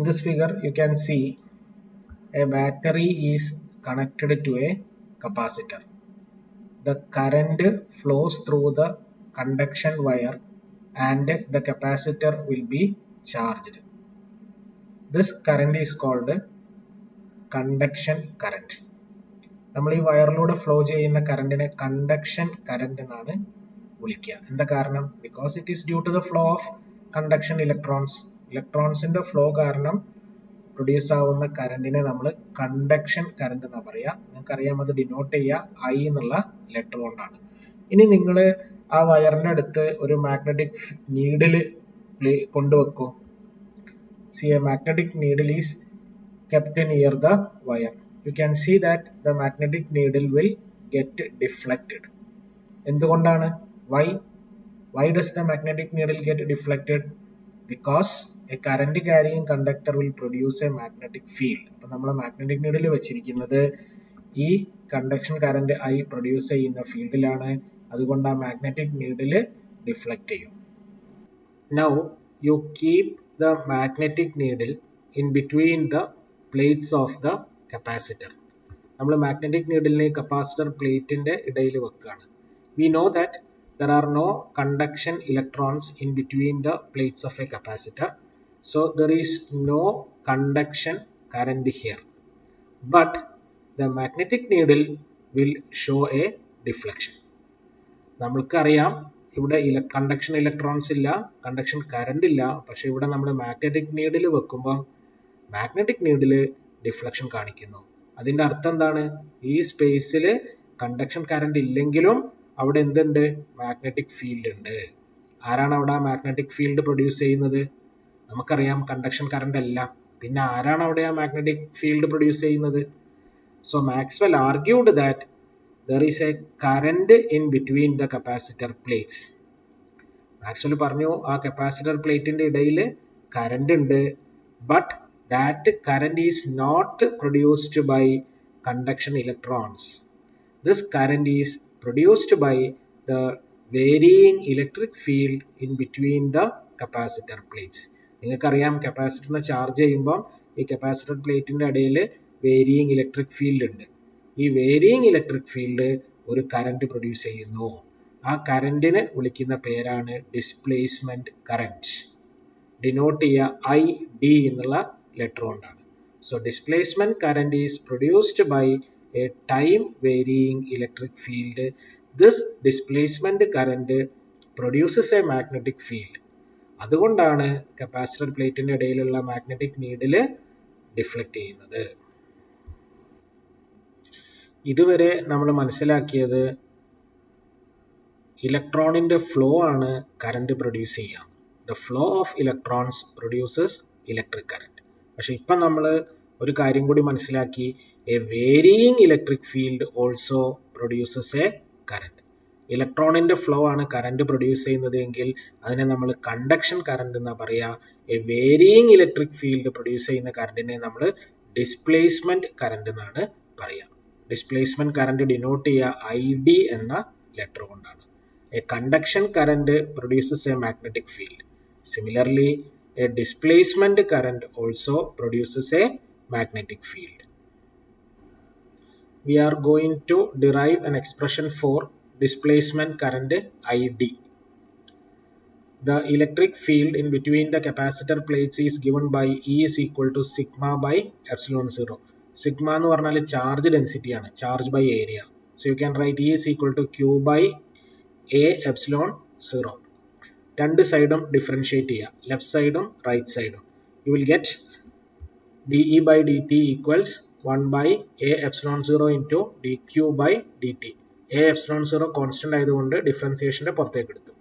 In this figure, you can see a battery is connected to a capacitor. The current flows through the conduction wire and the capacitor will be charged. This current is called conduction current. നമ്മൾ ഈ വയറിലൂടെ flow ചെയ്യുന്ന കറണ്ടിനെ conduction current എന്നാണ് വിളിക്കുക. എന്താ കാരണം? Because it is due to the flow of conduction electrons. ഇലക്ട്രോൺസിന്റെ flow കാരണം produce ആവുന്ന കറണ്ടിനെ നമ്മൾ കണ്ടക്ഷൻ കറന്റ് എന്നാ പറയുക. നിങ്ങൾക്കറിയാം, അത് ഡിനോട്ട് ചെയ്യുക I എന്നുള്ള ലെറ്റർ കൊണ്ടാണ്. ഇനി നിങ്ങൾ ആ വയറിന്റെ അടുത്ത് ഒരു മാഗ്നറ്റിക് നീഡിൽ കൊണ്ടുവെക്കൂ. See, a magnetic needle is kept near the wire. You can see that the magnetic needle will get deflected. എന്തുകൊണ്ടാണ്? Why does the magnetic needle get deflected? Because a current carrying conductor will produce a magnetic field. അപ്പോൾ നമ്മൾ magnetic needle വെച്ചിരിക്കുന്നത് ഈ conduction current I produce ചെയ്യുന്ന ഫീൽഡിലാണ്. അതുകൊണ്ട് ആ magnetic needle deflect ചെയ്യും. Now you keep the magnetic needle in between the plates of the capacitor. നമ്മൾ magnetic needle നെ capacitor plate ന്റെ ഇടയിൽ വെക്കുകയാണ്. We know that there are no conduction electrons in between the plates of a capacitor, so there is no conduction current here, but the magnetic needle will show a deflection. നമ്മൾക്കറിയാം, ഇവിടെ conduction electrons ഇല്ല, conduction current ഇല്ല. പക്ഷെ ഇവിടെ നമ്മൾ magnetic needle വെക്കുമ്പോൾ magnetic needle deflection കാണിക്കുന്നു. അതിന്റെ അർത്ഥം എന്താണ്? ഈ സ്പേസിൽ കണ്ടക്ഷൻ കറന്റ് ഇല്ലെങ്കിലും അവിടെ എന്തുണ്ട്? മാഗ്നറ്റിക് ഫീൽഡ് ഉണ്ട്. ആരാണ് അവിടെ മാഗ്നറ്റിക് ഫീൽഡ് പ്രൊഡ്യൂസ് ചെയ്യുന്നത്? നമുക്കറിയാം, കണ്ടക്ഷൻ കറന്റ് അല്ല. പിന്നെ ആരാണ് അവിടെ ആ മാഗ്നറ്റിക് ഫീൽഡ് പ്രൊഡ്യൂസ് ചെയ്യുന്നത്? So Maxwell argued that there is a current in between the capacitor plates. Maxwell പറഞ്ഞു, ആ കപ്പാസിറ്റർ പ്ലേറ്റിന്റെ ഇടയിൽ കറന്റ് ഉണ്ട്, but that current is not produced by conduction electrons. This current is produced by the varying electric field in between the capacitor plates. നിങ്ങൾക്കറിയാം, കപ്പാസിറ്ററിനെ charge ചെയ്യുമ്പോൾ ഈ capacitor പ്ലേറ്റിന്റെ ഇടയിൽ വേരിയിങ് ഇലക്ട്രിക് ഫീൽഡ് ഉണ്ട്. ഈ വേരിയിങ് ഇലക്ട്രിക് ഫീൽഡ് ഒരു current produce ചെയ്യുന്നു. ആ കറന്റിനെ വിളിക്കുന്ന പേരാണ് ഡിസ്പ്ലേസ്മെന്റ് കറന്റ്. ഡിനോട്ട് ചെയ്യുക ID എന്നുള്ള ലെറ്റർ കൊണ്ടാണ്. So displacement current is produced by a time varying electric field. This displacement current produces a magnetic field. അതുകൊണ്ടാണ് കപ്പാസിറ്റർ പ്ലേറ്റിന്റെ ഇടയിലുള്ള മാഗ്നറ്റിക് നീഡില് ഡിഫ്ലക്ട് ചെയ്യുന്നത്. ഇതുവരെ നമ്മൾ മനസ്സിലാക്കിയത് ഇലക്ട്രോണിന്റെ ഫ്ലോ ആണ് കറന്റ് പ്രൊഡ്യൂസ് ചെയ്യുക. The flow of electrons produces electric current. പക്ഷെ ഇപ്പം നമ്മൾ ഒരു കാര്യം കൂടി മനസ്സിലാക്കി, A varying electric field also produces A current. ഇലക്ട്രോണിന്റെ ഫ്ലോ ആണ് കറന്റ് പ്രൊഡ്യൂസ് ചെയ്യുന്നത് എങ്കിൽ അതിനെ നമ്മൾ കണ്ടക്ഷൻ കറന്റ് എന്നാ പറയുക. A varying electric field produce ചെയ്യുന്ന കറന്റിനെ നമ്മൾ ഡിസ്പ്ലേസ്മെന്റ് കറന്റ് എന്നാണ് പറയുക. ഡിസ്പ്ലേസ്മെന്റ് കറന്റ് ഡിനോട്ട് ചെയ്യുക ID എന്ന ലെറ്റർ കൊണ്ടാണ്. A conduction current produces a magnetic field. Similarly A displacement current also produces a magnetic field. We are going to derive an expression for displacement current ID. The electric field in between the capacitor plates is given by E is equal to sigma by epsilon 0. Sigma എന്ന് പറഞ്ഞാൽ charge density ആണ്, charge by area. So you can write E is equal to Q by A epsilon 0. രണ്ട് സൈഡും differentiate ചെയ്യുക, left സൈഡും right സൈഡും. U will get dE by dt equals 1 by A epsilon 0 into dQ by dt. A epsilon 0 constant ആയതുകൊണ്ട് ഡിഫറൻസിയേഷന്റെ പുറത്തേക്ക് എടുത്തു.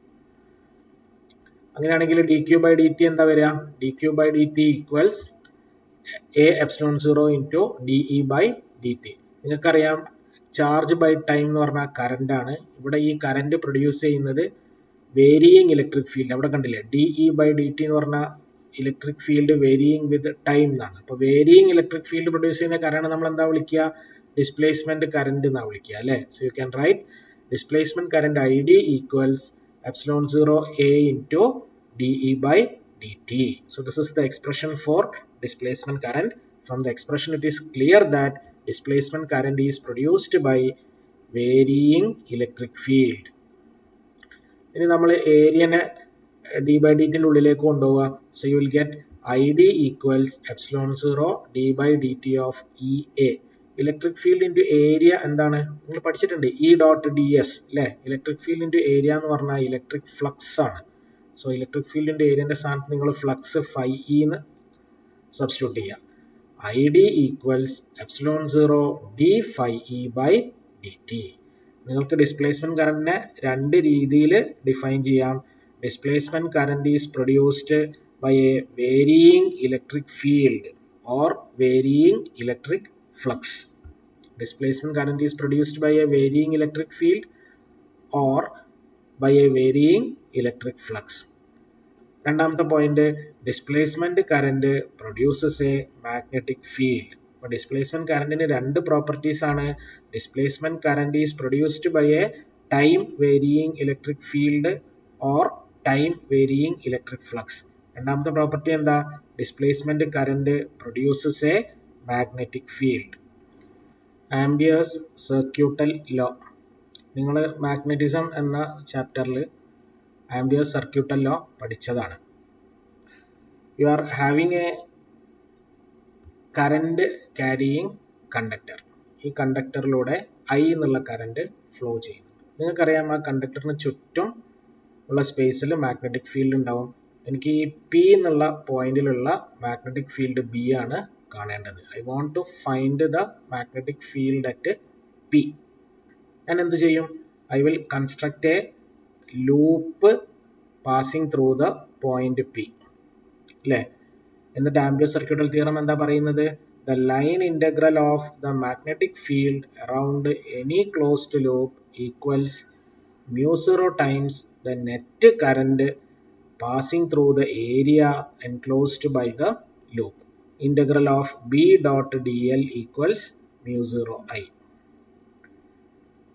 അങ്ങനെയാണെങ്കിൽ dQ by dt എന്താ വരിക? dQ by dt equals A epsilon 0 into dE by dt. നിങ്ങൾക്കറിയാം, charge by time എന്ന് പറഞ്ഞാൽ current ആണ്. ഇവിടെ ഈ കറന്റ് പ്രൊഡ്യൂസ് ചെയ്യുന്നത് വേരിയിങ് ഇലക്ട്രിക് ഫീൽഡ്. അവിടെ കണ്ടില്ലേ, dE by dt എന്ന് പറഞ്ഞാൽ electric field varying with time എന്നാണ്. അപ്പോൾ വേരിയിങ് ഇലക്ട്രിക് ഫീൽഡ് പ്രൊഡ്യൂസ് ചെയ്യുന്ന കറന്റ് നമ്മൾ എന്താ വിളിക്കുക? ഡിസ്പ്ലേസ്മെന്റ് കറന്റ് എന്നാ വിളിക്കുക, അല്ലേ? So you can right displacement current ID equals epsilon 0 A into dE by dt. So this is the expression for displacement current. From the expression it is clear that displacement current is produced by varying electric field. ഇനി നമ്മൾ ഏരിയനെ D by ഡിറ്റിൻ്റെ ഉള്ളിലേക്ക് കൊണ്ടുപോവുക. So you will get I D equals epsilon 0 D by D T of E A. Electric field into area എന്താണ് നിങ്ങൾ പഠിച്ചിട്ടുണ്ട്, E dot D S അല്ലേ. Electric field into area എന്ന് പറഞ്ഞാൽ ഇലക്ട്രിക് ഫ്ലക്സ് ആണ്. സോ ഇലക്ട്രിക് ഫീൽഡ് ഇൻറ്റു ഏരിയൻ്റെ സ്ഥാനത്ത് നിങ്ങൾ ഫ്ലക്സ് ഫൈ എന്ന് സബ്സ്റ്റിറ്റ്യൂട്ട് ചെയ്യുക. I D equals epsilon 0 D phi E by D T. നിങ്ങൾക്ക് ഡിസ്പ്ലേസ്മെന്റ് കറന്റിനെ രണ്ട് രീതിയിൽ ഡിഫൈൻ ചെയ്യാം. Displacement current is produced by a varying electric field or varying electric flux. Displacement current is produced by a varying electric field or by a varying electric flux. രണ്ടാമത്തെ point, displacement current produces a magnetic field. അപ്പോൾ displacement കറന്റിന് രണ്ട് properties ആണ്. Displacement current is produced by a time varying electric field or time varying electric flux. രണ്ടാമത്തെ property എന്താ? Displacement current produces a magnetic field. Ampere's circuital law. നിങ്ങൾ magnetism എന്ന ചാപ്റ്ററിൽ Ampere's circuital law പഠിച്ചതാണ്. You are having a current carrying conductor. ഈ കണ്ടക്ടറിലൂടെ I എന്നുള്ള current flow ചെയ്യും. നിങ്ങൾക്കറിയാം ആ കണ്ടക്ടറിന് ചുറ്റും ഉള്ള സ്പേസിൽ മാഗ്നറ്റിക് ഫീൽഡ് ഉണ്ടാവും. എനിക്ക് ഈ പി എന്നുള്ള പോയിന്റിലുള്ള മാഗ്നറ്റിക് ഫീൽഡ് ബി ആണ് കാണേണ്ടത്. I want to find the magnetic field at P. ഞാൻ എന്ത് ചെയ്യും? I will construct a loop passing through the point P അല്ലേ. എന്നിട്ട് ആംബിയർ സർക്യൂട്ടൽ തിയറം എന്താ പറയുന്നത്? The line integral of the magnetic field around any closed loop equals μ0 times the net current passing through the area enclosed by the loop. Integral of B dot dl equals μ0 I.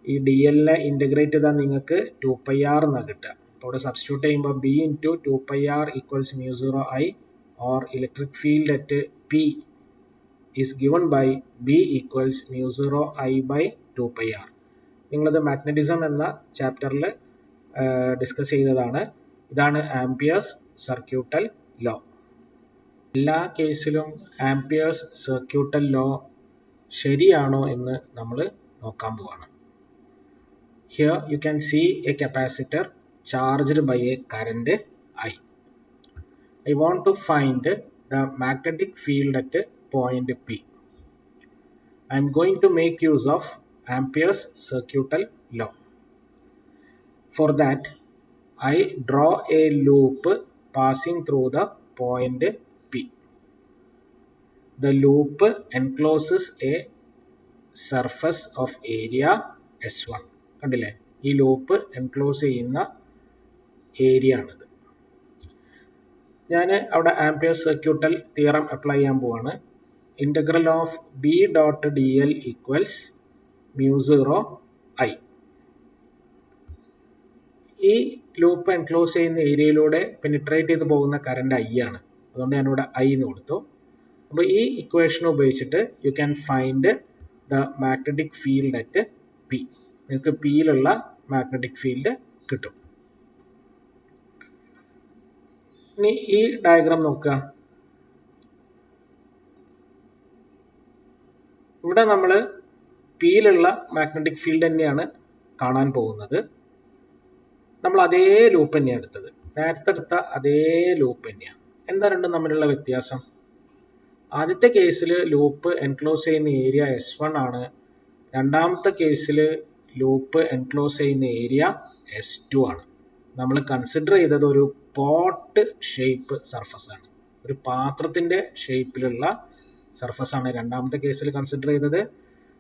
ഈ D എല്ലിനെ integrate ചെയ്താൽ നിങ്ങൾക്ക് 2πr എന്നാണ് കിട്ടുക. അപ്പോൾ ഇവിടെ substitute ചെയ്യുമ്പോൾ B into 2πr equals μ0 I or electric field at P is given by B equals μ0 I by 2πr. നിങ്ങളത് മാഗ്നറ്റിസം എന്ന ചാപ്റ്ററിൽ ഡിസ്കസ് ചെയ്തതാണ്. ഇതാണ് ആംപിയേഴ്സ് സർക്യൂട്ടൽ ലോ. എല്ലാ കേസിലും ആംപിയേഴ്സ് സർക്യൂട്ടൽ ലോ ശരിയാണോ എന്ന് നമ്മൾ നോക്കാൻ പോവാണ്. Here you can see a capacitor charged by a current I. I want to find the magnetic field at point P. I am going to make use of Ampere's circuital law. For that, I draw a loop passing through the point P. The loop encloses a surface of area S1. കണ്ടില്ലേ, ഈ loop enclose ചെയ്യുന്ന area ആണിത്. ഞാൻ അവിടെ ampere circuital theorem apply ചെയ്യാൻ പോവാണ്. Integral of B dot D L equals μ0 I. ഈ loop enclose ചെയ്യുന്ന ഏരിയയിലൂടെ പെനിട്രേറ്റ് ചെയ്ത് പോകുന്ന കറണ്ട് I ആണ്. അതുകൊണ്ട് ഞാനിവിടെ I എന്ന് കൊടുത്തു. അപ്പോൾ ഈ ഇക്വേഷൻ ഉപയോഗിച്ചിട്ട് you can find the magnetic field at P. നിങ്ങൾക്ക് പിയിലുള്ള മാഗ്നറ്റിക് ഫീൽഡ് കിട്ടും. ഇനി ഈ ഡയഗ്രാം നോക്കുക. ഇവിടെ നമ്മൾ പിയിലുള്ള മാഗ്നറ്റിക് ഫീൽഡ് തന്നെയാണ് കാണാൻ പോകുന്നത്. നമ്മൾ അതേ ലൂപ്പ് തന്നെയാണ് എടുത്തത്, നേരത്തെ എടുത്ത അതേ ലൂപ്പ് തന്നെയാണ്. എന്താ രണ്ടും തമ്മിലുള്ള വ്യത്യാസം? ആദ്യത്തെ കേസിൽ ലൂപ്പ് എൻക്ലോസ് ചെയ്യുന്ന ഏരിയ S1 ആണ്. രണ്ടാമത്തെ കേസിൽ ലൂപ്പ് എൻക്ലോസ് ചെയ്യുന്ന ഏരിയ S2 ആണ്. നമ്മൾ കൺസിഡർ ചെയ്തത് ഒരു പോട്ട് ഷേപ്പ് സർഫസ് ആണ്, ഒരു പാത്രത്തിന്റെ ഷേപ്പിലുള്ള സർഫസ് ആണ് രണ്ടാമത്തെ കേസിൽ കൺസിഡർ ചെയ്തത്.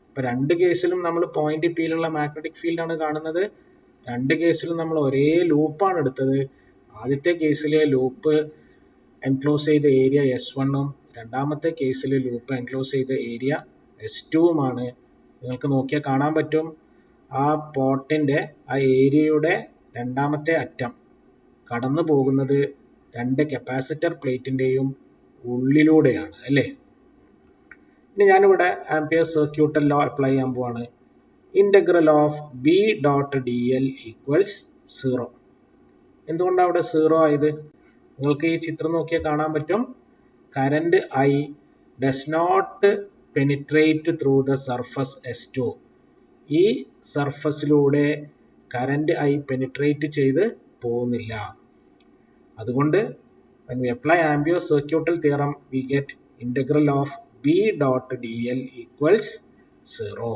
ഇപ്പൊ രണ്ട് കേസിലും നമ്മൾ പോയിന്റ് പിയിലുള്ള മാഗ്നറ്റിക് ഫീൽഡ് ആണ് കാണുന്നത്. രണ്ട് കേസിലും നമ്മൾ ഒരേ ലൂപ്പാണ് എടുത്തത്. ആദ്യത്തെ കേസിലെ ലൂപ്പ് എൻക്ലോസ് ചെയ്ത ഏരിയ S1ഉം രണ്ടാമത്തെ കേസിൽ ലൂപ്പ് എൻക്ലോസ് ചെയ്ത ഏരിയ S2ഉമാണ്. നിങ്ങൾക്ക് നോക്കിയാൽ കാണാൻ പറ്റും, ആ പോട്ടിന്റെ ആ ഏരിയയുടെ രണ്ടാമത്തെ അറ്റം കടന്നു പോകുന്നത് രണ്ട് കപ്പാസിറ്റർ പ്ലേറ്റിന്റെയും ഉള്ളിലൂടെയാണ് അല്ലേ. ഇനി ഞാനിവിടെ ആംപിയർ സർക്യൂട്ടൽ ലോ അപ്ലൈ ചെയ്യാൻ പോവാണ്. Integral of B dot D L equals 0. എന്തുകൊണ്ടാണ് അവിടെ 0 ആയത്? നിങ്ങൾക്ക് ഈ ചിത്രം നോക്കിയാൽ കാണാൻ പറ്റും. Current I does not penetrate through the surface S2. ഈ സർഫസിലൂടെ കറന്റ് I പെനിട്രേറ്റ് ചെയ്ത് പോകുന്നില്ല. അതുകൊണ്ട് when we apply Ampere's circuital theorem we get integral of B dot dl equals 0.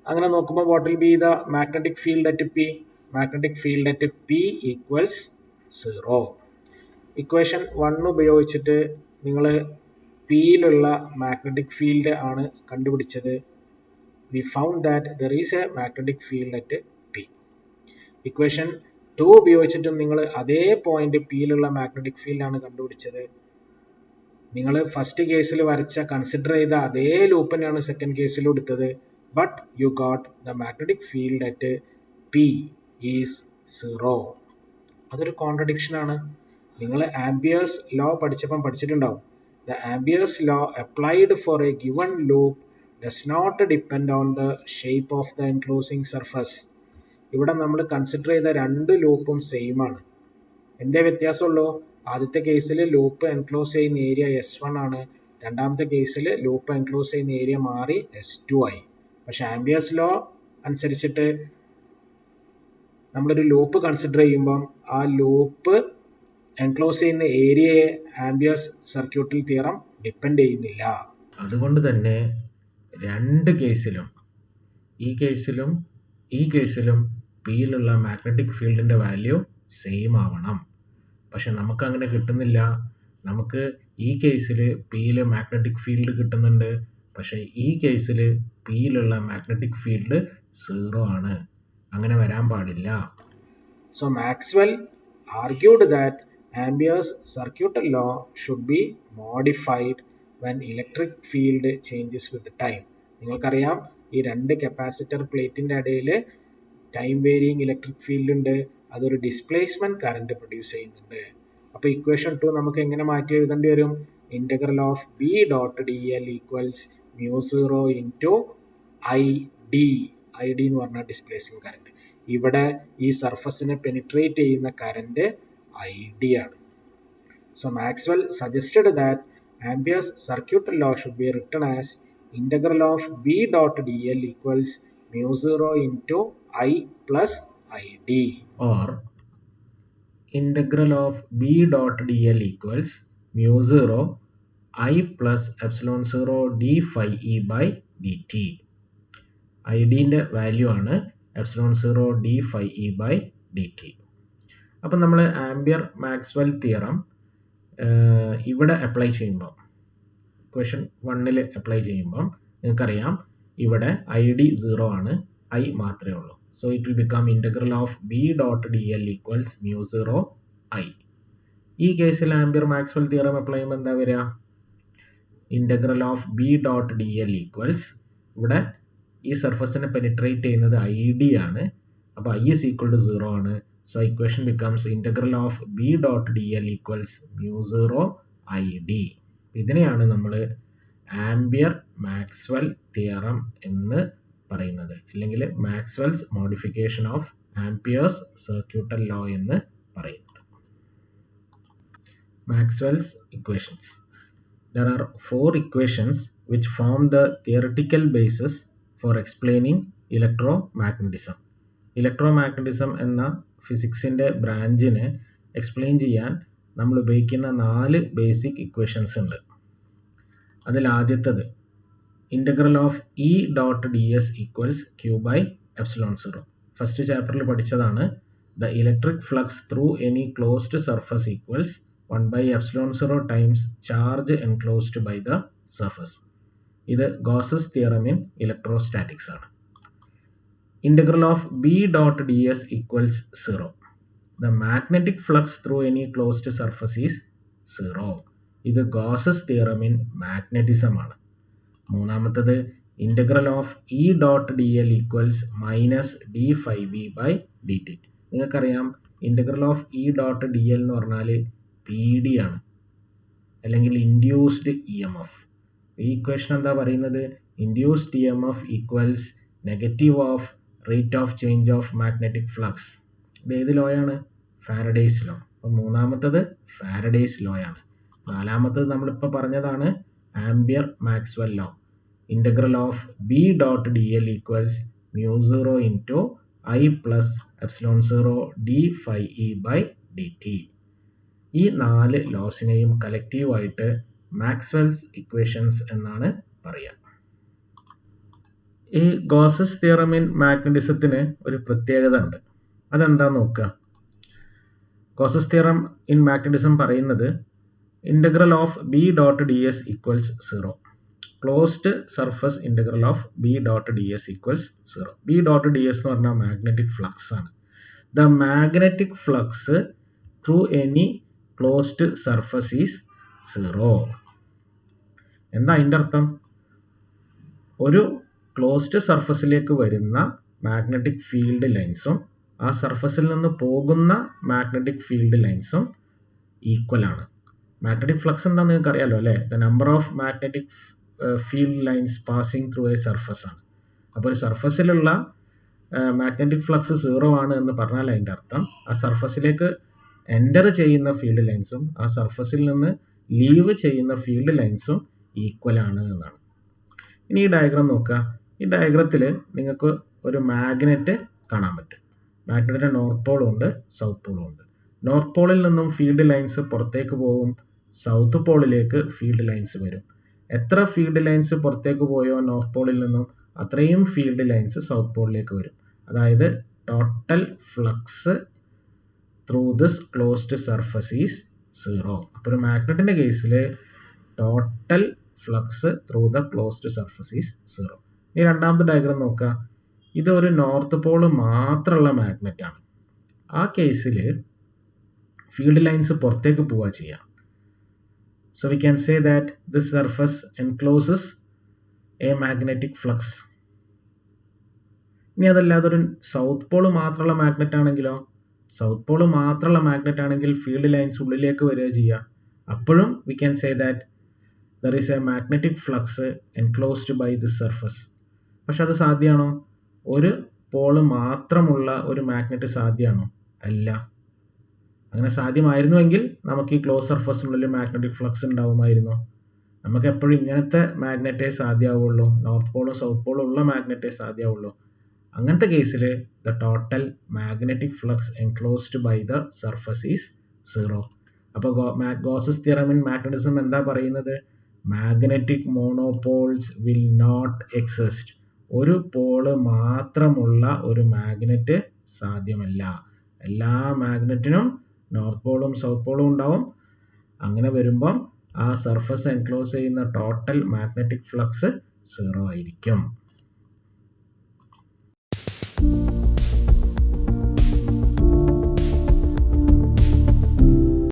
അങ്ങനെ നോക്കുമ്പോൾ what will be the magnetic field at P? Magnetic field at P equals 0. Equation 1 ഉപയോഗിച്ചിട്ട് നിങ്ങൾ പിയിലുള്ള magnetic field ആണ് കണ്ടുപിടിച്ചത്. We found that there is a magnetic field at P. Equation 2 ഉപയോഗിച്ചിട്ടും നിങ്ങൾ അതേ point പിയിലുള്ള magnetic field ആണ് കണ്ടുപിടിച്ചത്. നിങ്ങൾ ഫസ്റ്റ് കേസിൽ കൺസിഡർ ചെയ്ത അതേ ലൂപ്പ് തന്നെയാണ് സെക്കൻഡ് കേസിലും എടുത്തത്. But you got the magnetic field at P is 0. അതൊരു കോൺട്രഡിക്ഷൻ ആണ്. നിങ്ങൾ ആംപിയേഴ്സ് ലോ പഠിച്ചിട്ടുണ്ടാവും. The Ampere's law applied for a given loop does not depend on the shape of the enclosing surface. ഇവിടെ നമ്മൾ consider ചെയ്ത രണ്ട് ലൂപ്പും same ആണ്. എന്തേ വ്യത്യാസമുള്ളൂ? ആദ്യത്തെ കേസിൽ ലൂപ്പ് എൻക്ലോസ് ചെയ്യുന്ന ഏരിയ S1 ആണ്. രണ്ടാമത്തെ കേസിൽ ലൂപ്പ് എൻക്ലോസ് ചെയ്യുന്ന ഏരിയ മാറി S2 ആയി. പക്ഷെ ആംപിയേഴ്സ് ലോ അനുസരിച്ചിട്ട് നമ്മളൊരു ലൂപ്പ് കൺസിഡർ ചെയ്യുമ്പം ആ ലൂപ്പ് എൻക്ലോസ് ചെയ്യുന്ന ഏരിയയെ ആംപിയേഴ്സ് സർക്യൂട്ടൽ തിയറം ഡിപ്പെൻഡ് ചെയ്യുന്നില്ല. അതുകൊണ്ട് തന്നെ രണ്ട് കേസിലും ഈ കേസിലും പിയിലുള്ള മാഗ്നറ്റിക് ഫീൽഡിന്റെ വാല്യൂ സെയിം ആവണം. പക്ഷെ നമുക്ക് അങ്ങനെ കിട്ടുന്നില്ല. നമുക്ക് ഈ കേസിൽ പിയിൽ മാഗ്നറ്റിക് ഫീൽഡ് കിട്ടുന്നുണ്ട്. പക്ഷെ ഈ കേസിൽ പിയിലുള്ള മാഗ്നറ്റിക് ഫീൽഡ് 0 ആണ്. അങ്ങനെ വരാൻ പാടില്ല. So Maxwell argued that Ampere's circuital law should be modified when electric field changes with time. നിങ്ങൾക്കറിയാം ഈ രണ്ട് കപ്പാസിറ്റർ പ്ലേറ്റിന്റെ ഇടയിൽ ടൈം വേരിയിങ് ഇലക്ട്രിക് ഫീൽഡ് ഉണ്ട്. അതൊരു ഡിസ്പ്ലേസ്മെന്റ് കറന്റ് പ്രൊഡ്യൂസ് ചെയ്യുന്നുണ്ട്. അപ്പോൾ ഇക്വേഷൻ 2 നമുക്ക് എങ്ങനെ മാറ്റി എഴുതേണ്ടി വരും? Integral of B dot D L equals μ0 into I D എന്ന് പറഞ്ഞാൽ ഡിസ്പ്ലേസ്മെന്റ് കറന്റ്. ഇവിടെ ഈ സർഫസിനെ പെനിട്രേറ്റ് ചെയ്യുന്ന കറന്റ് ID ആണ്. So Maxwell suggested that Ampere's circuital law should be written as integral of B dot dl equals μ0 into I plus ID, or integral of B dot dl equals μ0 I plus epsilon 0 d phi e by dt. ID ന്റെ value ആണ് epsilon 0 d phi e by dt. അപ്പം നമ്മൾ Ampere Maxwell theorem ഇവിടെ apply ചെയ്യുമ്പോൾ, equation 1 apply ചെയ്യുമ്പം നിങ്ങൾക്കറിയാം ഇവിടെ ID 0 ആണ്, I മാത്രമേ ഉള്ളൂ. So it will become integral of B dot D L equals μ0 I. ഈ കേസിൽ ആംപിയർ മാക്സ്വെൽ തിയറം അപ്ലൈ ചെയ്യുമ്പോൾ എന്താ വരിക? Integral of B dot D L equals, ഇവിടെ ഈ സർഫസിനെ പെനിട്രേറ്റ് ചെയ്യുന്നത് ID ആണ്. അപ്പോൾ I is equal to 0 ആണ്. So equation becomes integral of B dot dl equals μ0 ID. ഇതിനെയാണ് നമ്മൾ ആംപിയർ മാക്സ്വെൽ തിയറം എന്ന് പറയുന്നത്, അല്ലെങ്കിൽ Maxwell's modification of Ampere's circuital law എന്ന് പറയുന്നത്. Maxwell's equations. There are 4 equations which form the theoretical basis for explaining electromagnetism. ഇലക്ട്രോമാഗ്നറ്റിസം എന്ന ഫിസിക്സിന്റെ ബ്രാഞ്ചിനെ explain ചെയ്യാൻ നമ്മൾ ഉപയോഗിക്കുന്ന 4 ബേസിക് ഇക്വേഷൻസ് ഉണ്ട്. അതിൽ ആദ്യത്തേത് integral of E dot D S equals Q by epsilon 0. First ചാപ്റ്ററിൽ പഠിച്ചതാണ്. The electric flux through any closed surface equals 1 by epsilon 0 times charge enclosed by the surface. ഇത് ഗോസസ് തിയറം ഇൻ ഇലക്ട്രോസ്റ്റാറ്റിക്സ് ആണ്. Integral of B dot ds equals 0. The magnetic flux through any closed surface is 0. ഇത് Gauss's theorem in magnetism ആണ്. മൂന്നാമത്തേത് integral of E dot dl equals minus d phi v by dt. നിങ്ങൾക്കറിയാം integral of E dot dl എന്ന് പറഞ്ഞാൽ PD ആണ്, അല്ലെങ്കിൽ induced EMF. ഈ equation എന്താ പറയുന്നത്? Induced EMF equals negative of rate of change of magnetic flux. ഇത് ഏത് ലോയാണ്? Faraday's law. അപ്പം മൂന്നാമത്തത് ഫാരഡേസ് ലോ ആണ്. നാലാമത്തത് നമ്മളിപ്പോൾ പറഞ്ഞതാണ് Ampere Maxwell law. Integral of B.dl equals μ0 into I plus epsilon 0 d∅e/dt. ഈ 4 ലോസിനെയും കലക്റ്റീവായിട്ട് മാക്സ്വെൽസ് ഇക്വേഷൻസ് എന്നാണ് പറയുക. ഈ ഗോസസ് തിയറം ഇൻ മാഗ്നറ്റിസത്തിന് ഒരു പ്രത്യേകത ഉണ്ട്. അതെന്താന്ന് നോക്കുക. ഗോസസ് തിയറം ഇൻ മാഗ്നറ്റിസം പറയുന്നത് integral of B.ds equals 0. Closed surface integral of B.ds equals 0. B.ds എന്ന് പറഞ്ഞാൽ മാഗ്നറ്റിക് ഫ്ലക്സ് ആണ്. The magnetic flux through any closed surface is 0. എന്താ അതിൻ്റെ അർത്ഥം? ഒരു ക്ലോസ്ഡ് സർഫസിലേക്ക് വരുന്ന മാഗ്നറ്റിക് ഫീൽഡ് ലൈൻസും ആ സർഫസിൽ നിന്ന് പോകുന്ന മാഗ്നറ്റിക് ഫീൽഡ് ലൈൻസും ഈക്വൽ ആണ്. മാഗ്നറ്റിക് ഫ്ലക്സ് എന്താ നിങ്ങൾക്ക് അറിയാലോ അല്ലേ? The number of magnetic field lines passing through A surface ആണ്. അപ്പോൾ ഒരു സർഫസിലുള്ള മാഗ്നറ്റിക് ഫ്ലക്സ് 0 ആണ് എന്ന് പറഞ്ഞാൽ അതിൻ്റെ അർത്ഥം ആ സർഫസിലേക്ക് എൻ്റർ ചെയ്യുന്ന ഫീൽഡ് ലൈൻസും ആ സർഫസിൽ നിന്ന് ലീവ് ചെയ്യുന്ന ഫീൽഡ് ലൈൻസും ഈക്വൽ ആണ് എന്നാണ്. ഇനി ഈ ഡയഗ്രാം നോക്കുക. ഈ ഡയഗ്രത്തിൽ നിങ്ങൾക്ക് ഒരു മാഗ്നറ്റ് കാണാൻ പറ്റും. മാഗ്നറ്റിന്റെ നോർത്ത് പോളും ഉണ്ട്, സൗത്ത് പോളും ഉണ്ട്. നോർത്ത് പോളിൽ നിന്നും ഫീൽഡ് ലൈൻസ് പുറത്തേക്ക് പോകും, സൗത്ത് പോളിലേക്ക് ഫീൽഡ് ലൈൻസ് വരും. എത്ര ഫീൽഡ് ലൈൻസ് പുറത്തേക്ക് പോയോ നോർത്ത് പോളിൽ നിന്നും അത്രയും ഫീൽഡ് ലൈൻസ് സൗത്ത് പോളിലേക്ക് വരും. അതായത് total flux through this closed surface is 0. അപ്പോൾ ഒരു മാഗ്നറ്റിന്റെ കേസിൽ total flux through the closed surface is 0. ഇനി രണ്ടാമത്തെ ഡയഗ്രാം നോക്കുക. ഇത് ഒരു നോർത്ത് പോള് മാത്രമുള്ള മാഗ്നറ്റ് ആണ്. ആ കേസിൽ ഫീൽഡ് ലൈൻസ് പുറത്തേക്ക് പോവുക ചെയ്യാം. So we can say that this surface encloses a magnetic flux. ഇനി അതല്ലാതെ ഒരു സൗത്ത് പോള് മാത്രമുള്ള മാഗ്നറ്റ് ആണെങ്കിലോ? സൗത്ത് പോള് മാത്രമുള്ള മാഗ്നറ്റ് ആണെങ്കിൽ ഫീൽഡ് ലൈൻസ് ഉള്ളിലേക്ക് വരിക ചെയ്യുക. അപ്പോഴും we can say that there is a magnetic flux enclosed by this surface. പക്ഷെ അത് സാധ്യമാണോ? ഒരു പോള് മാത്രമുള്ള ഒരു മാഗ്നറ്റ് സാധ്യമാണോ? അല്ല. അങ്ങനെ സാധ്യമായിരുന്നുവെങ്കിൽ നമുക്ക് ഈ ക്ലോസ് സർഫസിനുള്ളിൽ മാഗ്നറ്റിക് ഫ്ലക്സ് ഉണ്ടാവുമായിരുന്നു. നമുക്ക് എപ്പോഴും ഇങ്ങനത്തെ മാഗ്നറ്റേ സാധ്യമാവുള്ളൂ, നോർത്ത് പോളും സൗത്ത് പോളും ഉള്ള മാഗ്നറ്റേ സാധ്യമാവുള്ളൂ. അങ്ങനത്തെ കേസിൽ the total magnetic flux enclosed by the surface is 0. അപ്പോൾ ഗോസസ് തിയറം ഇൻ മാഗ്നറ്റിസം എന്താ പറയുന്നത്? Magnetic monopoles will not exist. ഒരു പോള് മാത്രമുള്ള ഒരു മാഗ്നറ്റ് സാധ്യമല്ല. എല്ലാ മാഗ്നറ്റിനും നോർത്ത് പോളും സൗത്ത് പോളും ഉണ്ടാവും. അങ്ങനെ വരുമ്പം ആ സർഫസ് എൻക്ലോസ് ചെയ്യുന്ന ടോട്ടൽ മാഗ്നറ്റിക് ഫ്ലക്സ് 0 ആയിരിക്കും.